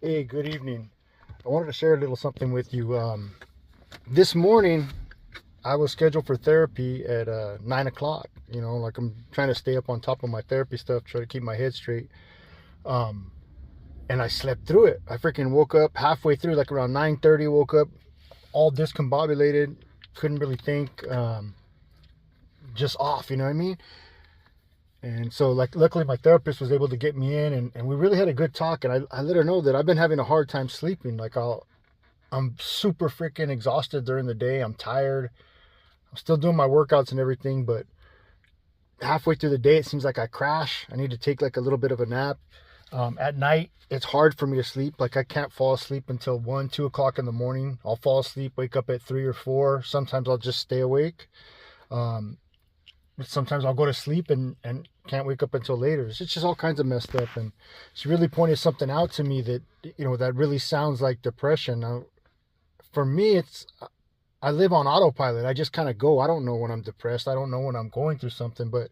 Hey, good evening. I wanted to share a little something with you. This morning, I was scheduled for therapy at 9 o'clock. Like I'm trying to stay up on top of my therapy stuff, try to keep my head straight. Um, and I slept through it. I freaking woke up halfway through, like around 9:30. Woke up all discombobulated, couldn't really think, just off. You know what I mean? And so, like, luckily, my therapist was able to get me in, and we really had a good talk. And I let her know that I've been having a hard time sleeping. I'm super freaking exhausted during the day. I'm tired. I'm still doing my workouts and everything, but halfway through the day, it seems like I crash. I need to take like a little bit of a nap. At night, it's hard for me to sleep. Like I can't fall asleep until 1, 2 o'clock in the morning. I'll fall asleep, wake up at 3 or 4. Sometimes I'll just stay awake. Um, Sometimes I'll go to sleep and can't wake up until later. It's just all kinds of messed up. And she really pointed something out to me that, that really sounds like depression. Now, for me, I live on autopilot. I just kind of go. I don't know when I'm depressed. I don't know when I'm going through something. But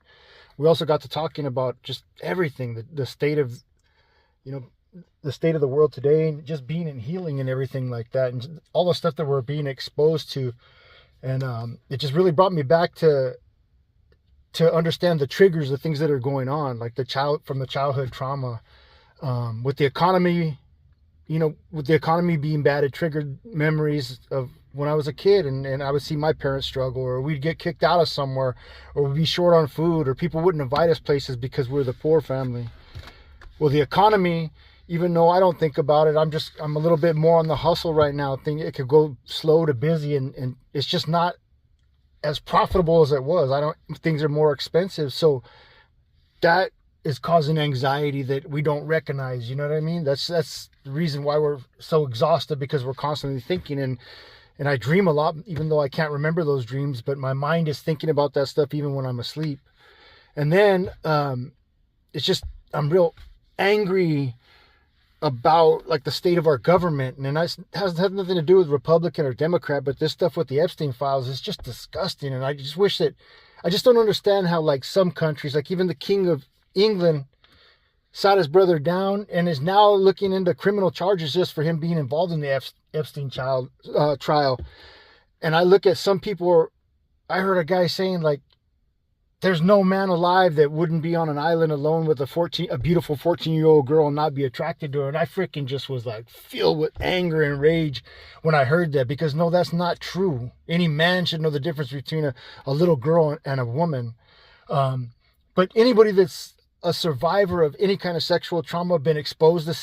we also got to talking about just everything, the state of, you know, the state of the world today, and just being in healing and everything like that, and all the stuff that we're being exposed to. And it just really brought me back to understand the triggers, the things that are going on, like from the childhood trauma, with the economy. With the economy being bad, it triggered memories of when I was a kid, and I would see my parents struggle, or we'd get kicked out of somewhere, or we'd be short on food, or people wouldn't invite us places because we're the poor family. Well, the economy, even though I don't think about it, I'm a little bit more on the hustle right now. Think it could go slow to busy, and it's just not as profitable as it was. Things are more expensive. So that is causing anxiety that we don't recognize. You know what I mean? That's the reason why we're so exhausted, because we're constantly thinking, and I dream a lot, even though I can't remember those dreams, but my mind is thinking about that stuff even when I'm asleep. And then it's just, I'm real angry about like the state of our government, and it has nothing to do with Republican or Democrat, but this stuff with the Epstein files is just disgusting. And I just wish that, I just don't understand how like some countries, like even the King of England, sat his brother down and is now looking into criminal charges just for him being involved in the Epstein trial. And I look at some people, I heard a guy saying like, there's no man alive that wouldn't be on an island alone with a beautiful 14-year-old girl and not be attracted to her. And I freaking just was like filled with anger and rage when I heard that, because no, that's not true. Any man should know the difference between a little girl and a woman. But anybody that's a survivor of any kind of sexual trauma, been exposed to